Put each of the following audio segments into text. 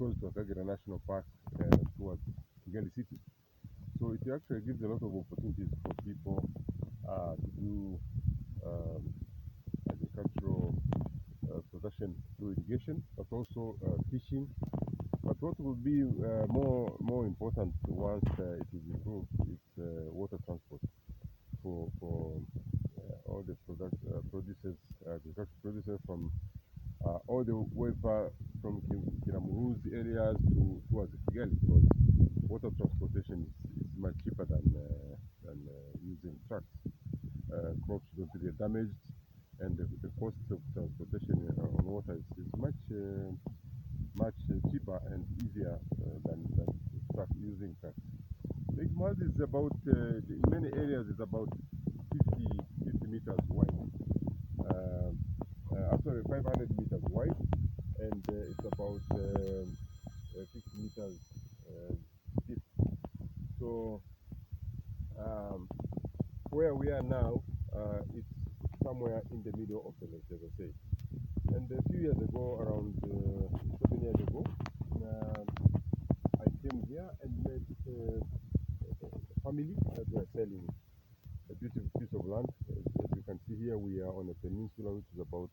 close to Akagera National Park towards Kigali City. So it actually gives a lot of opportunities for people to do agricultural production through irrigation, but also fishing. But what will be more important once it is improved is water transport for all the producers, agricultural producers from all the way far from Kiramuruzi areas towards Kigali, because water transportation is much cheaper than using trucks. Crops don't get damaged, and the cost of transportation on water is much cheaper and easier than using trucks. Lake Mars is about, in many areas, is about 50 meters wide. Actually 500 meters wide, and it's about 50 meters deep. So where we are now, it's somewhere in the middle of the lake, as I say. And a few years ago, around 7 years ago, I came here and met a family that were selling a beautiful piece of land. As you can see here, we are on a peninsula which is about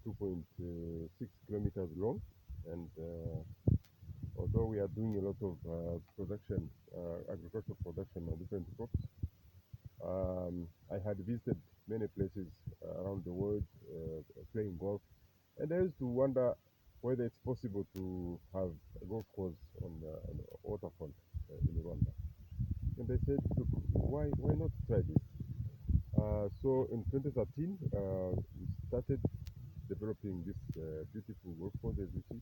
2.6 kilometers long, and although we are doing a lot of production, agricultural production on different crops, I had visited many places around the world playing golf, and I used to wonder whether it's possible to have a golf course on a waterfront in Rwanda. And they said, look, why not try this? So in 2013, we started developing this beautiful golf course, as you see.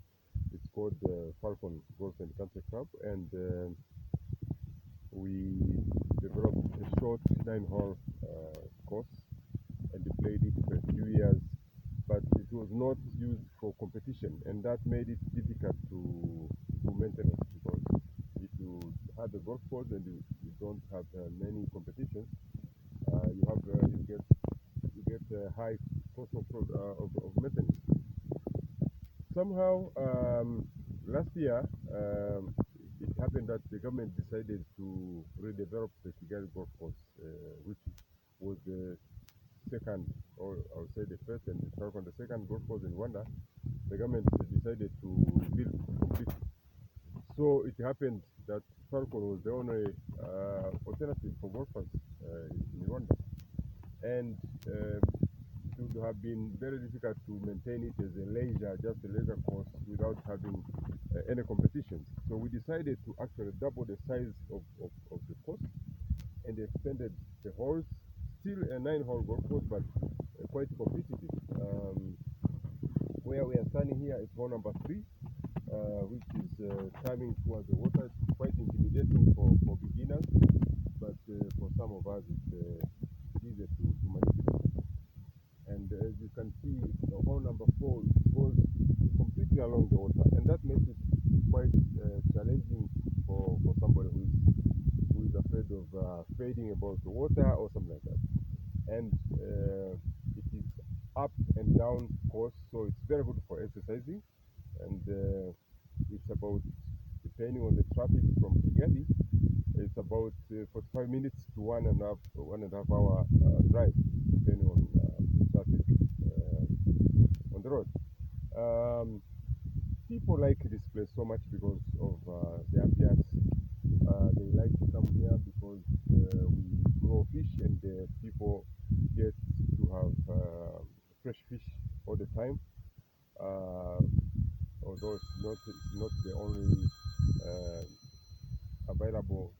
It's called Falcon Golf and Country Club, and we developed a short 9-hole course, and we played it for a few years, but it was not used for competition, and that made it difficult to do maintenance, because if you have a golf course and you don't have many competitions, you get a high cost of maintenance. Somehow, last year, it happened that the government decided to redevelop the Kigali golf course, which was the second, or I would say the first and the second golf course in Rwanda. The government decided to rebuild completely. So it happened that Falcon was the only alternative for golfers in Rwanda, and it would have been very difficult to maintain it as just a leisure course without having any competitions. So we decided to actually double the size of the course, and extended the holes. Still a 9-hole golf course, but quite competitive. Where we are standing here is hole number 3, which is climbing towards the water. It's quite intimidating for beginners, but for some of us it's easier to manipulate. And as you can see, the hole number 4 goes completely along the water, and that makes it quite challenging for somebody who is afraid of fading above the water or something like that. And it is up and down course, so it's very good for exercising. And it's about, depending on the traffic from Kigali, it's about 45 minutes to one and a half hour drive, depending on traffic on the road. People like this place so much because of the ambience. They like to come here because we grow fish, and people get to have fresh fish all the time. Although it's not the only available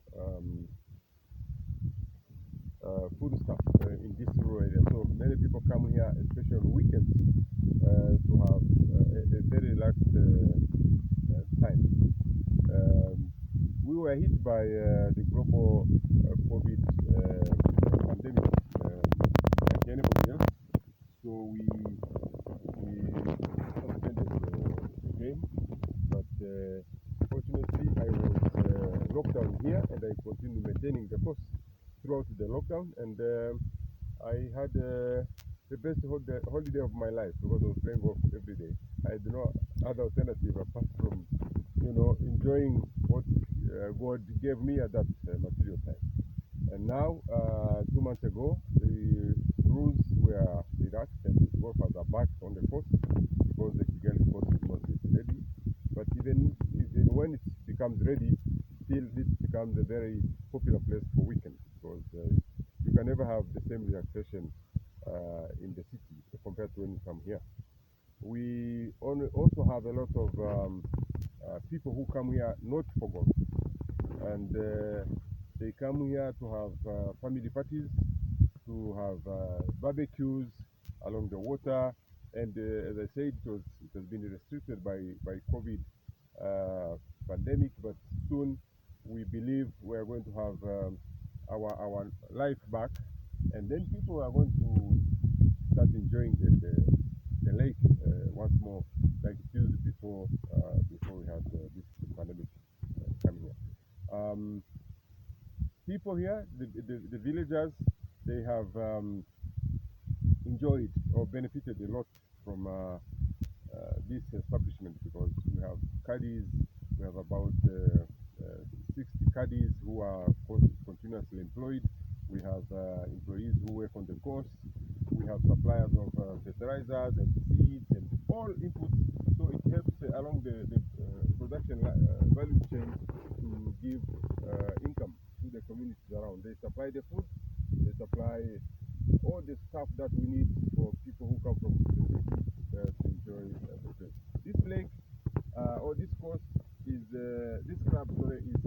food stuff in this rural area. So many people come here, especially on weekends, to have a very relaxed time. We were hit by the global COVID pandemic, like anybody else. So we suspended the game, but fortunately I was locked down here, and I continued maintaining the course throughout the lockdown, and I had the best holiday of my life, because I was playing golf every day. I had no other alternative apart from, enjoying what God gave me at that material time. And now, 2 months ago, the rules were relaxed and the golfers are back on the coast because the Kigali coast is not yet ready. But even when it becomes ready, still this becomes a very popular place for weekends because you can never have the same relaxation in the city compared to when you come here. We also have a lot of people who come here not for golf, and they come here to have family parties, to have barbecues along the water. And as I said, it has been restricted by COVID pandemic, but soon we believe we are going to have our life back, and then people are going to start enjoying the lake once more, like it used before we had this pandemic coming here. People here, the villagers, they have enjoyed or benefited a lot from this establishment because we have caddies. We have about 60 caddies who are continuously employed. We have employees who work on the coast. We have suppliers of fertilizers and seeds and all inputs. So it helps along the production value chain to give income to the communities around. They supply the food. They supply all the stuff that we need for people who come from the city to enjoy the place. This lake or this course is this club sorry is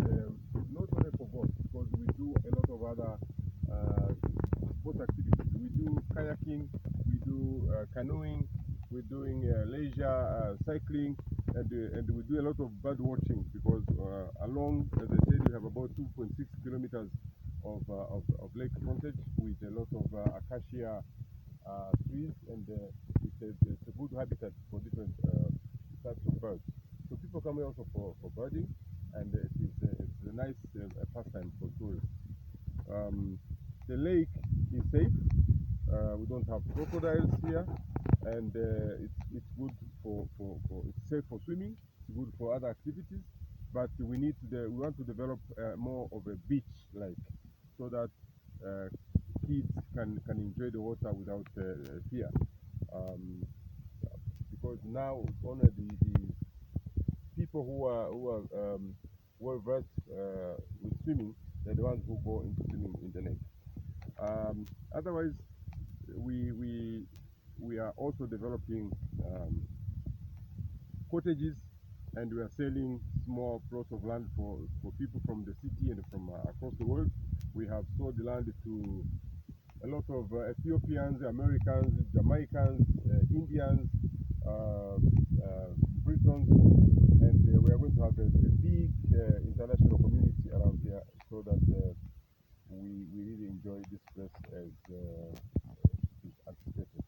not only for golf because we do a lot of other sport activities. We do kayaking, we do canoeing, we're doing leisure cycling, and we do a lot of bird watching because along, as I said, we have about 2.6 kilometers of lake frontage with a lot of acacia trees, and it's a good habitat for different types of birds. So people come here also for birding, and it's a nice pastime for tourists. The lake is safe. We don't have crocodiles here, and it's good for it's safe for swimming. It's good for other activities, but we want to develop more of a beach like so that uh, kids can enjoy the water without fear. Um, because now only the people who are well versed with swimming, they're the ones who go into swimming in the lake. Otherwise, we we we are also developing cottages, and we are selling small plots of land for people from the city and from across the world. We have sold the land to a lot of Ethiopians, Americans, Jamaicans, Indians, uh, uh, Britons, and we are going to have a big international community around here so that we really enjoy this place as it is anticipated.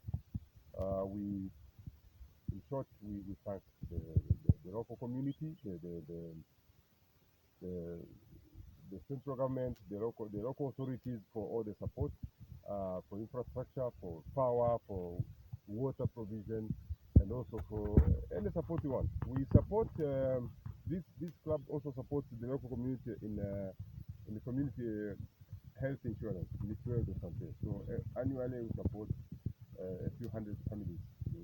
We, in short, we thank the local community, the, the central government, the local authorities for all the support, for infrastructure, for power, for water provision, and also for any support you want. We support this club also supports the local community in the community health insurance, mutuelle de santé. So annually we support a few hundred families to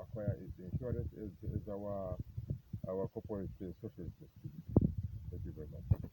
acquire the insurance as our corporate social responsibility. Thank you very much.